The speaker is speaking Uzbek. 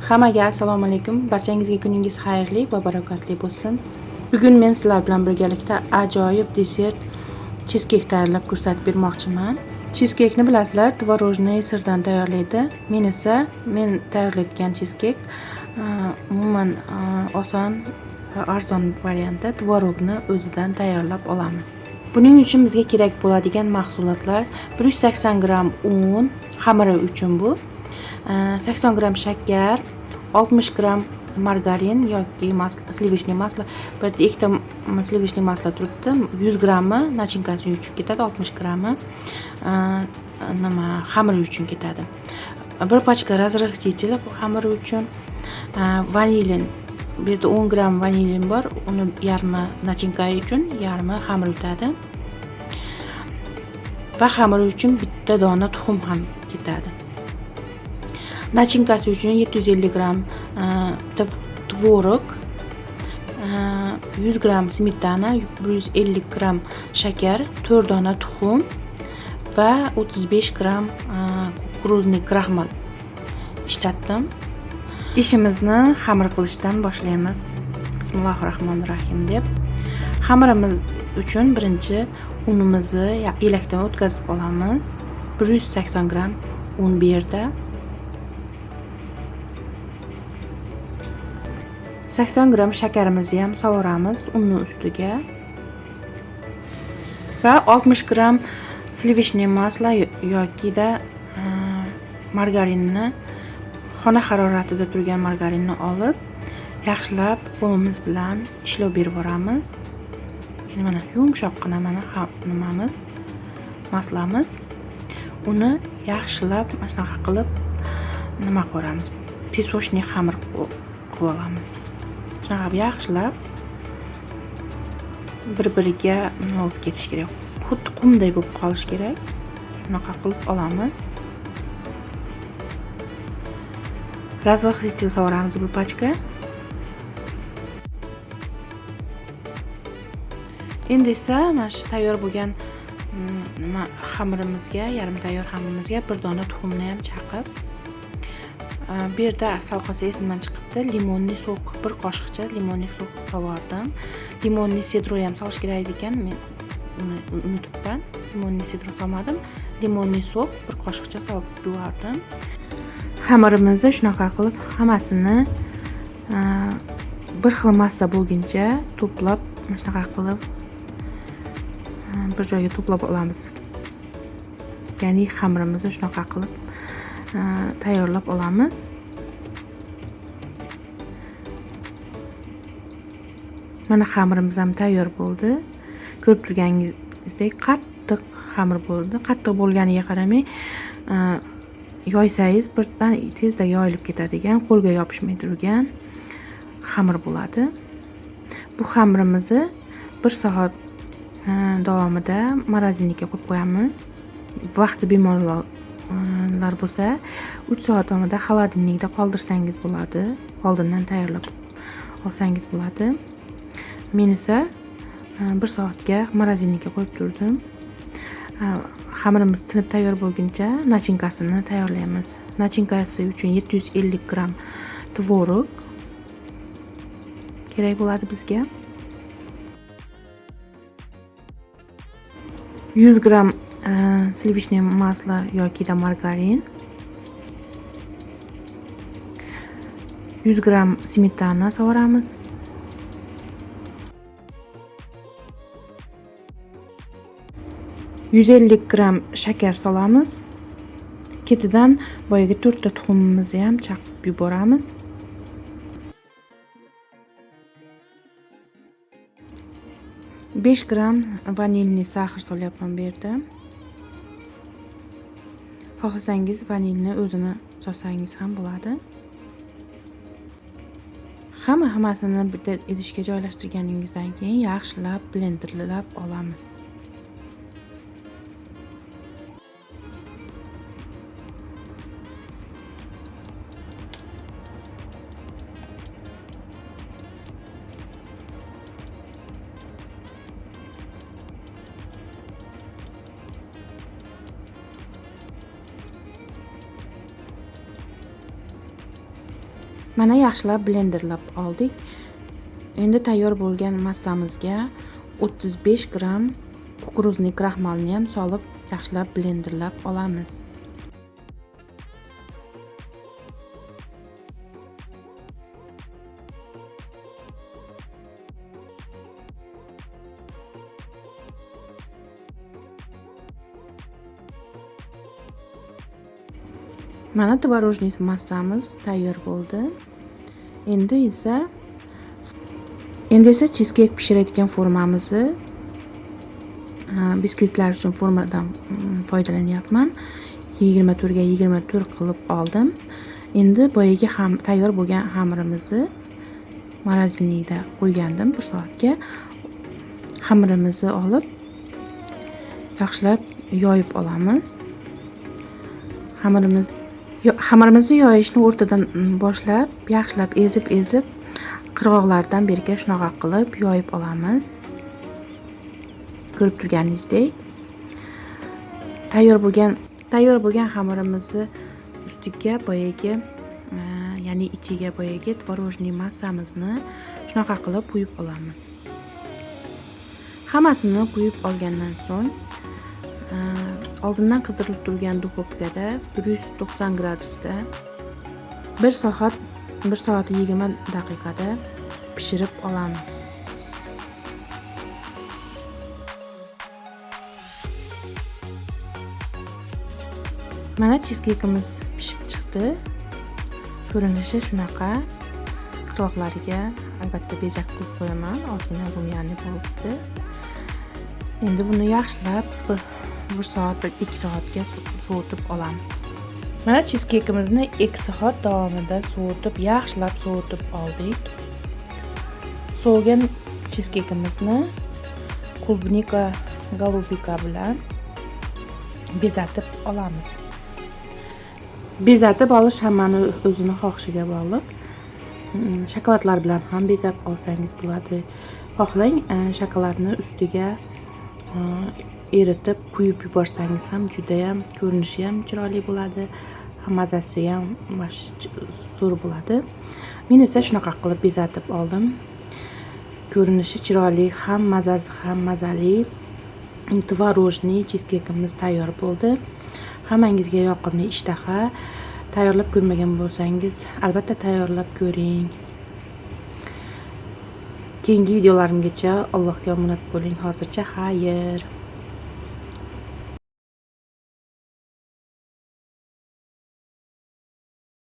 Hammaga assalomu alaykum. Barchangizga kuningiz xayrli va barakatli bo'lsin. Bugun men sizlar bilan birgalikda ajoyib desert cheesecake tayyorlab ko'rsatib bermoqchiman. Cheesecake'ni bilasizlar, tvorojniy sirdan tayyorlaydi. Men tayyorlayotgan cheesecake umuman oson va arzon variantda tvorogni o'zidan tayyorlab olamiz. Buning uchun bizga kerak bo'ladigan mahsulotlar 180 gram un, xamiri uchun bu 80 gram shakar, 60 gram margarin yoki slivishniy maslo. Bu yerda ikkita slivishniy maslo turibdi. 100 grammi nachinkasi uchun ketadi, 60 grammi xamir uchun ketadi. Bir pachka razrыхтитель xamir uchun, vanilin. Bu yerda 10 gram vanilin bor. Uni yarmi nachinka uchun, yarmi xamir o'tadi. Va xamir uchun bitta dona tuxum ham ketadi. Nachinkasi uchun 750 gram tvorog, 100 gram smetana, 150 gram shakar, 4 dona tuxum va 35 gram kukuruzniy kraxmal ishlatdim. Ishimizni xamir qilishdan boshlaymiz. Bismillahirrohmanirrohim deb. Xamirimiz uchun birinchi unimizni elakdan o'tkazib olamiz. 180 gram un bu yerda. 80 gram shakarimizni ham sovuramiz unning ustiga. Va 60 gram slivishniy maslo yoki margarinni, xona haroratida turgan margarinni olib, yaxshilab qo'limiz bilan ishlab berib yoramiz. Ya'ni mana yumshoqqina maslamiz. Uni yaxshilab mana shunaqa qilib qo'ramiz. Pisochniy xamir qilib olamiz. Shunaqa yaxshilab bir-biriga olib ketish kerak. Xuddi qumday bo'lib qolish kerak. Shunaqa qilib olamiz. Razrыхтитель sovuramiz bir pachka. Endi esa mana shu tayyor bo'lgan xamirimizga, yarim tayyor xamirimizga bir dona tuxumni ham chaqib, bu yerda sal qolsa esimdan chiqibdi, limonli sok, bir qoshiqcha limonli sok sovurdim. Limonli sidro ham solish kerak ekan, men uni unutibman. Limonli sidro solmadim. Limonli sok bir qoshiqcha solib yubordim. Xamirimizni shunaqa qilib hammasini bir xil massa bo'lguncha to'plab, mana shunaqa qilib bir joyga to'plab olamiz. Ya'ni xamirimizni shunaqa qilib tayyorlab olamiz. Mana xamirimiz ham tayyor bo'ldi. Ko'rib turganingizdek qattiq xamir bo'ldi. Qattiq bo'lganiga qaramay, yoysangiz birdan tezda yoyilib ketadigan, qo'lga yopishmay turgan xamir bo'ladi. Bu xamirimizni 1 soat davomida morozinlikka qo'yib qo'yamiz. Vaqti bemalollar bo'lsa 3 soat davomida xolodilnikda qoldirsangiz bo'ladi. Oldindan tayyorlab olsangiz bo'ladi. Men esa 1 soatga morozinlikka qo'yib turdim. Xamirimiz tinib tayyor bo'lguncha nachinkasini tayyorlaymiz. Nachinkasi uchun 750 gram tvorog kerak bo'ladi bizga. 100 gram slivishniy maslo yoki margarin, 100 gram smetana sovuramiz. %150 gram shakar solamiz. Ketidan boyaga 4 ta tuxumimizni ham chaqib yuboramiz. $5 vanilniy saxir solyapman bu yerda. Xohlasangiz vanilni o'zini solsangiz ham bo'ladi. Hammasini bitta idishga joylashtirganingizdan keyin yaxshilab blenderlab olamiz. Mana yaxshilab blenderlab oldik. Endi tayyor bo'lgan massamizga 35 gram kukuruzli kraxmalni ham solib yaxshilab blenderlab olamiz. Mana tvorojniy massamiz tayyor bo'ldi. Endi esa cheesecake pishirayotgan formamizni biskvitlar uchun formadan foydalanyapman. 24 ga 24 qilib oldim. Endi boyagi tayyor bo'lgan xamirimizni morozinlikda qo'ygandim 1 soatga. Xamirimizni olib yaxshilab yoyib olamiz. Xamirimizni yoyishni o'rtadan boshlab, yaxshilab ezib qirg'oqlardan beriga shunaqa qilib yoyib olamiz. Ko'rib turganingizdek, tayyor bo'lgan xamirimizni ustiga boyagi, ya'ni ichiga boyagi tvorojniy massamizni shunaqa qilib quyib olamiz. Hammasini quyib olgandan so'ng oldindan qizirilib turgan duxovkada 190 gradusda 1 soat 20 daqiqada pishirib olamiz. Mana cheesecake'imiz pishib chiqdi. Ko'rinishi shunaqa. Qirg'oqlariga albatta bezak qilib qo'yaman. Ozgina rumyani bo'libdi. Endi buni yaxshilab 1 soat 2 soatga sovutib olamiz. Mana cheesecake'imizni 2 soat davomida yaxshilab sovutib oldik. Sovigan cheesecake'imizni klubnika golubika bilan bezatib olamiz. Bezatib olish hammani o'zini xohishiga bog'liq. Shokoladlar bilan ham bezab olsangiz bo'ladi. Xohlang shokoladni ustiga eritib quyib yuborsangiz ham juda ham ko'rinishi ham chiroyli bo'ladi. Mazasi ham zo'r bo'ladi. Men esa shunaqa qilib bezatib oldim. Ko'rinishi chiroyli, ham mazasi ham mazali tvorojniy cheesecake'imiz tayyor bo'ldi. Hammangizga yoqimli ishtaha. Tayyorlab ko'rmagan bo'lsangiz, albatta tayyorlab ko'ring. Keyingi videolarimgacha Allohga omonat bo'ling. Hozircha xayr.